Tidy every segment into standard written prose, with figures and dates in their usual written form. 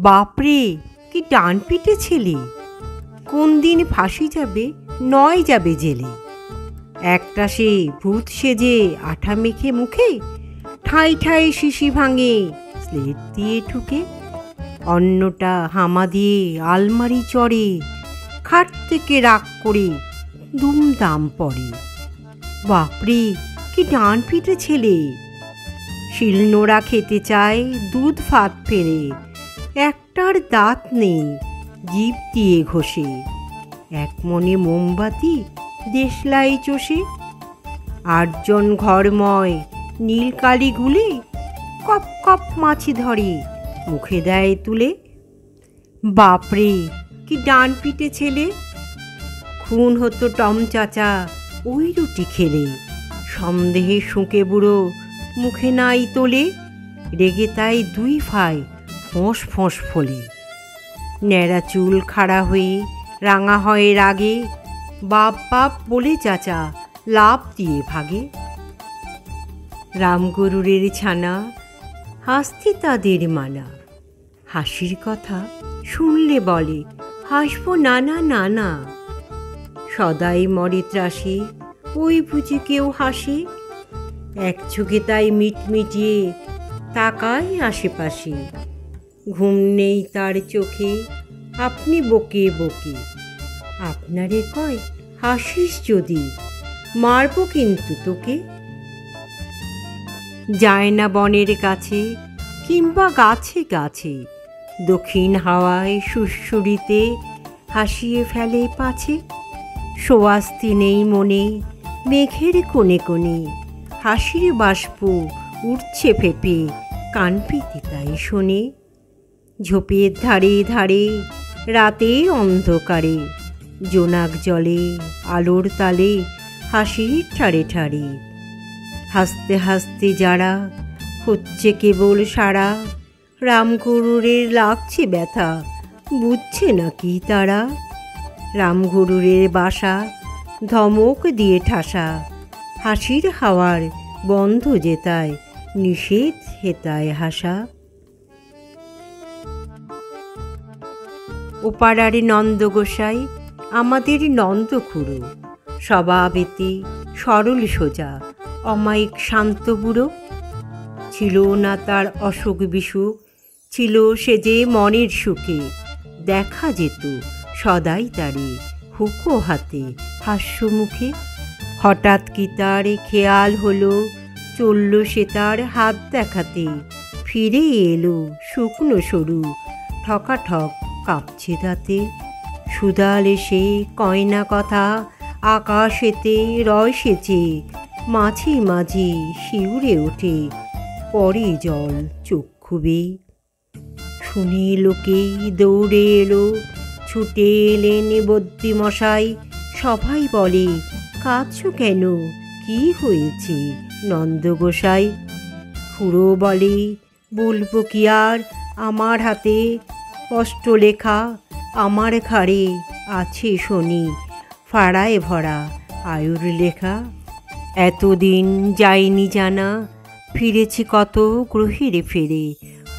বাপরে, কি ডান পিটে ছেলে! কোন দিন ফাঁসি যাবে, নয় যাবে জেলে। একটা সে ভূত সেজে আঠা মেখে মুখে, ঠাই ঠাই শিশি ভাঙে স্লেট দিয়ে ঠুকে। অন্যটা হামা দিয়ে আলমারি চড়ে, খাট থেকে রাগ করে দুমদাম পড়ে। বাপরে, কি ডান পিটে ছেলে! শিলনোড়া খেতে চায় দুধ ভাত ফেরে, একটার দাঁত নেই জিভ দিয়ে ঘষে। এক মনে মোমবাতি দেশলাই চষে। 8 জন ঘরময় নীলকালি গুলে, কপ কপ মাছি ধরে মুখে দেয় তুলে। বাপরে, কি ডান পিটে ছেলে! খুন হতো টম চাচা ওই রুটি খেলে। সন্দেহে শুঁকে বুড়ো মুখে নাই তোলে, রেগে তাই 2 ভাই ফোঁস ফোঁস ফোলে। ন্যাড়া চুল খাড়া হয়ে রাঙা হয় রাগে, বাপ বাপ বলে চাচা লাভ দিয়ে ভাগে। রামগরুরের ছানা হাসতে তাদের মানা, হাসির কথা শুনলে বলে হাসবো নানা নানা। সদাই মরে ত্রাসে ওই বুঝি কেউ হাসে, এক চোখে তাই মিটমিটিয়ে তাকায় আশেপাশে। ঘুম নেই তার চোখে, আপনি বকে বকে। আপনারে কয় হাসিস যদি, মারবো কিন্তু তোকে। যায় না বনের কাছে কিংবা গাছে গাছে, দক্ষিণ হাওয়ায় সুরসুরিতে হাসিয়ে ফেলে পাছে। সোয়াস্তি নেই মনে মেঘের কোণে কোণে, হাসির বাষ্প উঠছে ফেপে কান পিতে তাই শোনে। ঝোপের ধারে ধারে রাতের অন্ধকারে, জোনাক জলে আলোর তালে হাসির ঠাড়ে ঠাড়ে। হাসতে হাসতে যারা হচ্ছে কেবল সারা, রামগরুরের লাগছে ব্যথা বুঝছে নাকি তারা। রামগরুরের বাসা ধমক দিয়ে ঠাসা, হাসির হাওয়ার বন্ধ যেতায় নিষেধ হেতায় হাসা। ওপাড়ার নন্দ গোসাই আমাদের নন্দ খুড়ো, স্বভাবেতে সরল সোজা অমায়িক শান্ত বুড়ো। ছিল না তার অসুখ বিসুখ, ছিল সে যে মনের সুখে। দেখা যেত সদাই তারে হুকো হাতে হাস্য মুখে। হঠাৎ কি তার খেয়াল হলো, চলল সে তার হাত দেখাতে। ফিরে এলো শুকনো সরু ঠকাঠক কাঁপছে দাঁতে। সুদাল এসে কয়না কথা আকাশেতে রয় সেচে, মাঝে মাঝে শিউরে ওঠে পরে জল চক্ষু বেয়ে। শুনে লোকেই দৌড়ে এলো, ছুটে এলেন বদ্যিমশাই। সবাই বলে কাঁদছো কেন, কি হয়েছে নন্দ গোসাই? খুড়ো বলে বলবো কি আর, আমার হাতে কষ্ট লেখা, আমার ঘাড়ে আছে শনি ফাড়ায় ভরা আয়ুর লেখা। এতদিন যায়নি জানা, ফিরেছি কত গ্রহেরে ফেরে।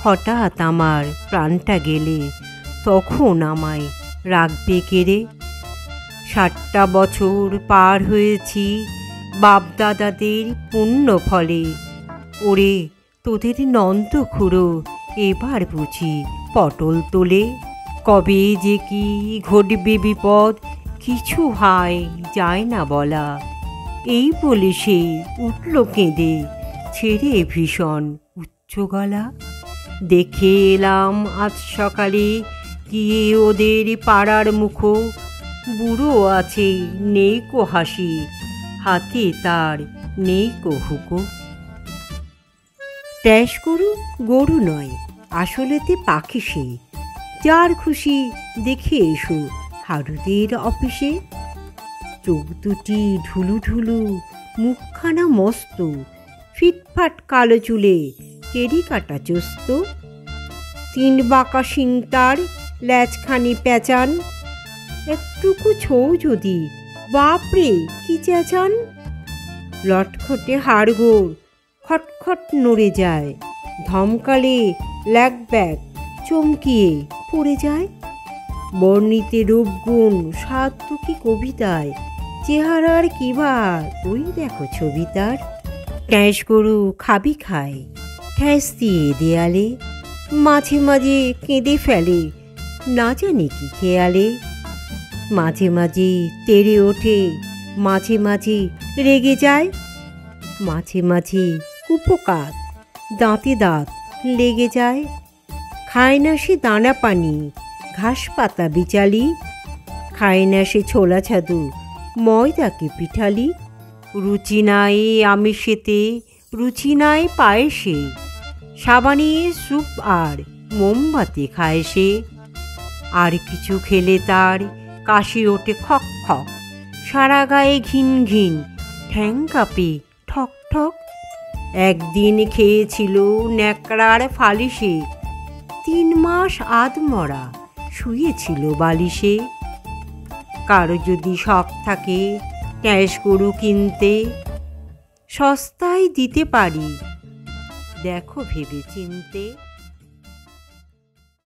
হঠাৎ আমার প্রাণটা গেলে, তখন আমায় রাখবে কেড়ে। 60টা বছর পার হয়েছি বাপদাদাদের পুণ্য ফলে। ওরে তোদের নন্দ খুড়ো এবার বুঝি পটল তোলে। কবে যে কি ঘটবে বিপদ, কিছু হায় যায় না বলা। এই বলে সে উঠল কেঁদে, ছেড়ে ভীষণ উচ্চ গলা। দেখে এলাম আজ সকালে গিয়ে ওদের পাড়ার মুখো। বুড়ো আছে নেই কো হাসি, হাতে তার নেই কো হুকো। ট্যাস গরু গরু নয়, আসলেতে পাখি সে। যার খুশি দেখে এসো হারুদের অফিসে। চোখ দুটি ঢুলু ঢুলু, মুখখানা মস্ত, ফিটফাট কালো চুলে চেরি কাটা চোস্ত। 3 বাঁকা শিং তার, ল্যাজখানি প্যাঁচান। একটুকু ছৌ যদি, বাপরে কি চেঁচান। লটখটে হাড়গোড়, খটখট নড়ে যায়, ধমকালে ল্যাক ব্যাক চমকিয়ে পড়ে যায়। বর্ণিতে রূপগুণ সাধ্য কি কবিতায়, চেহারার কিবার ওই দেখো ছবি তার। ট্যাঁস গরু খাবি খায় ঠ্যাস দিয়ে দেয়ালে, মাঝে মাঝে কেঁদে ফেলে না জানি কি খেয়ালে। মাঝে মাঝে তেড়ে ওঠে, মাঝে মাঝে রেগে যায়, মাঝে মাঝে উপকার দাঁতে দাঁত লেগে যায়। খায় না সে দানা পানি ঘাস পাতা বিচালি, খায় না সে ছোলা ছাদু ময়দাকে পিঠালি। রুচি নাই আমিষেতে রুচি নাই পায়েসে, সাবানে স্যুপ আর মোমবাতি খায় সে। আর কিছু খেলে তার কাশি ওঠে খক খক, সারা গায়ে ঘিন ঘিন ঠ্যাং কাঁপে ঠক ঠক। একদিন খেয়েছিল ন্যাকড়ার ফালিশে, 3 মাস আধমরা শুয়েছিল বালিশে। কারো যদি শখ থাকে ট্যাঁস গরু কিনতে, সস্তায় দিতে পারি দেখো ভেবে চিনতে।